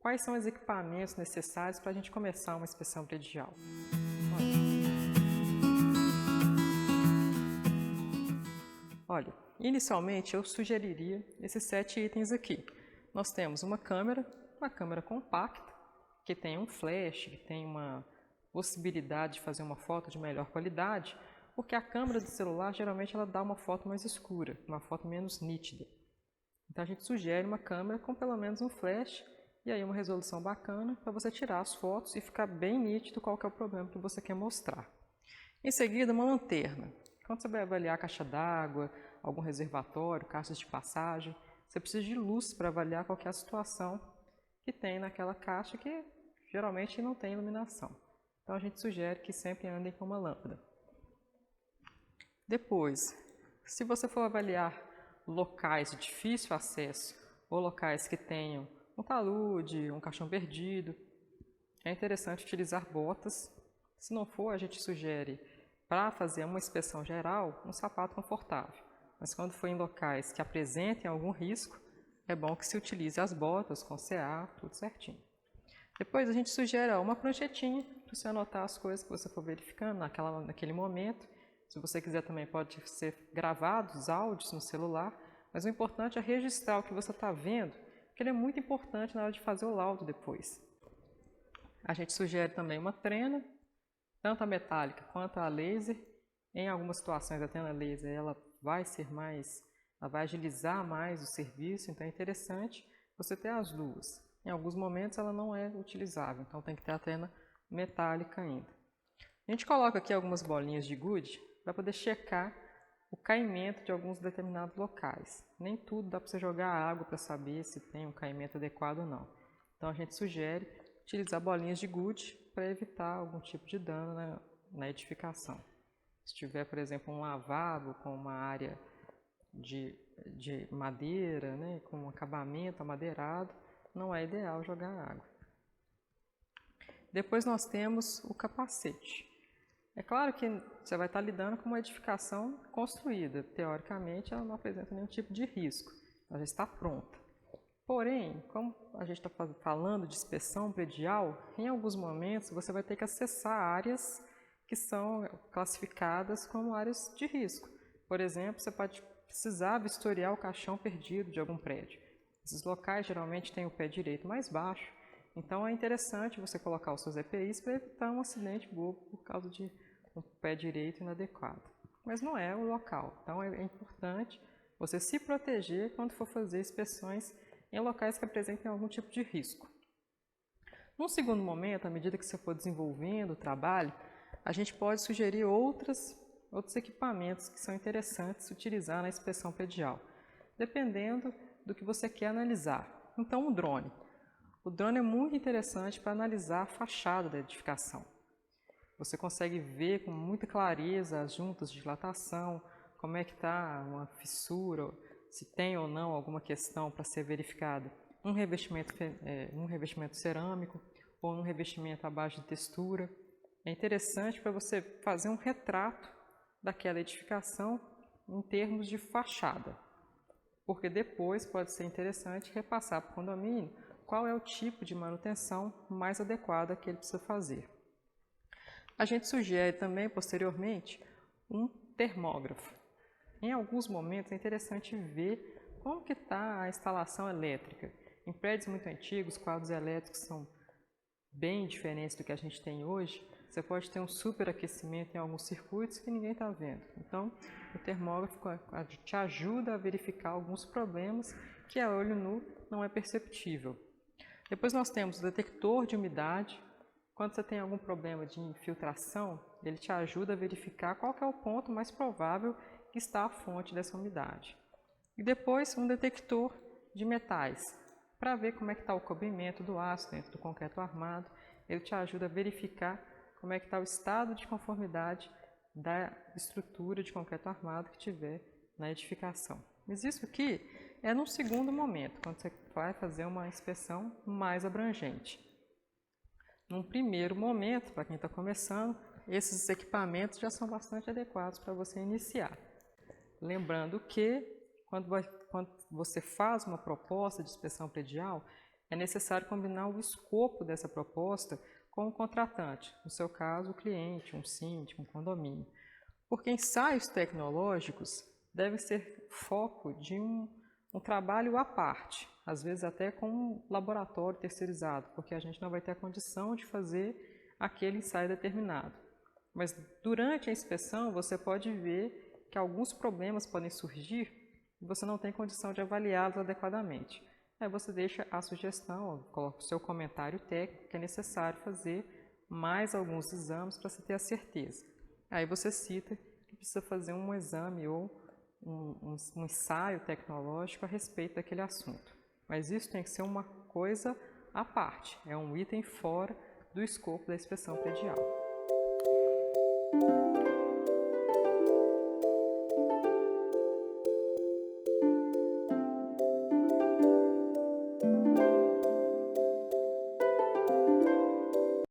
quais são os equipamentos necessários para a gente começar uma inspeção predial. Olha, inicialmente eu sugeriria esses 7 itens aqui. Nós temos uma câmera compacta, que tem um flash, que tem uma possibilidade de fazer uma foto de melhor qualidade, porque a câmera do celular geralmente ela dá uma foto mais escura, uma foto menos nítida. Então a gente sugere uma câmera com pelo menos um flash e aí uma resolução bacana para você tirar as fotos e ficar bem nítido qual que é o problema que você quer mostrar. Em seguida, uma lanterna. Quando você vai avaliar a caixa d'água, algum reservatório, caixas de passagem, você precisa de luz para avaliar qual que é a situação que tem naquela caixa que geralmente não tem iluminação. Então a gente sugere que sempre andem com uma lâmpada. Depois, se você for avaliar locais de difícil acesso ou locais que tenham um talude, um caixão perdido, é interessante utilizar botas. Se não for, a gente sugere, para fazer uma inspeção geral, um sapato confortável. Mas quando for em locais que apresentem algum risco, é bom que se utilize as botas com CA, tudo certinho. Depois a gente sugere uma pranchetinha para você anotar as coisas que você for verificando naquele momento. Se você quiser também pode ser gravados os áudios no celular, mas o importante é registrar o que você está vendo, porque ele é muito importante na hora de fazer o laudo depois. A gente sugere também uma trena, tanto a metálica quanto a laser. Em algumas situações a trena laser ela vai agilizar mais o serviço, então é interessante você ter as duas. Em alguns momentos ela não é utilizável, então tem que ter a trena metálica ainda. A gente coloca aqui algumas bolinhas de gude para poder checar o caimento de alguns determinados locais. Nem tudo dá para você jogar água para saber se tem um caimento adequado ou não. Então a gente sugere utilizar bolinhas de gude para evitar algum tipo de dano na edificação. Se tiver, por exemplo, um lavabo com uma área de madeira, né, com um acabamento amadeirado, não é ideal jogar água. Depois nós temos o capacete. É claro que você vai estar lidando com uma edificação construída. Teoricamente, ela não apresenta nenhum tipo de risco. Ela já está pronta. Porém, como a gente está falando de inspeção predial, em alguns momentos você vai ter que acessar áreas que são classificadas como áreas de risco. Por exemplo, você pode precisar vistoriar o caixão perdido de algum prédio. Esses locais geralmente têm o pé direito mais baixo, então é interessante você colocar os seus EPIs para evitar um acidente bobo por causa de um pé direito inadequado. Mas não é o local, então é importante você se proteger quando for fazer inspeções em locais que apresentem algum tipo de risco. Num segundo momento, à medida que você for desenvolvendo o trabalho, a gente pode sugerir outros equipamentos que são interessantes utilizar na inspeção predial, dependendo do que você quer analisar. Então, o drone. O drone é muito interessante para analisar a fachada da edificação. Você consegue ver com muita clareza as juntas de dilatação, como é que está uma fissura, se tem ou não alguma questão para ser verificada. Um revestimento cerâmico ou um revestimento à base de textura. É interessante para você fazer um retrato daquela edificação em termos de fachada, porque depois pode ser interessante repassar para o condomínio qual é o tipo de manutenção mais adequada que ele precisa fazer. A gente sugere também, posteriormente, um termógrafo. Em alguns momentos é interessante ver como que está a instalação elétrica. Em prédios muito antigos, quadros elétricos são bem diferentes do que a gente tem hoje. Você pode ter um superaquecimento em alguns circuitos que ninguém está vendo. Então, o termógrafo te ajuda a verificar alguns problemas que a olho nu não é perceptível. Depois nós temos o detector de umidade. Quando você tem algum problema de infiltração, ele te ajuda a verificar qual que é o ponto mais provável que está a fonte dessa umidade. E depois um detector de metais, para ver como é que está o cobrimento do aço dentro do concreto armado. Ele te ajuda a verificar como é que está o estado de conformidade da estrutura de concreto armado que tiver na edificação. Mas isso aqui é num segundo momento, quando você vai fazer uma inspeção mais abrangente. Num primeiro momento, para quem está começando, esses equipamentos já são bastante adequados para você iniciar. Lembrando que, quando você faz uma proposta de inspeção predial, é necessário combinar o escopo dessa proposta com o contratante, no seu caso, o cliente, um síndico, um condomínio. Porque ensaios tecnológicos devem ser foco de um trabalho à parte, às vezes até com um laboratório terceirizado, porque a gente não vai ter a condição de fazer aquele ensaio determinado. Mas durante a inspeção você pode ver que alguns problemas podem surgir e você não tem condição de avaliá-los adequadamente. Aí você deixa a sugestão, coloca o seu comentário técnico que é necessário fazer mais alguns exames para você ter a certeza. Aí você cita que precisa fazer um exame ou um ensaio tecnológico a respeito daquele assunto. Mas isso tem que ser uma coisa à parte, é um item fora do escopo da inspeção predial.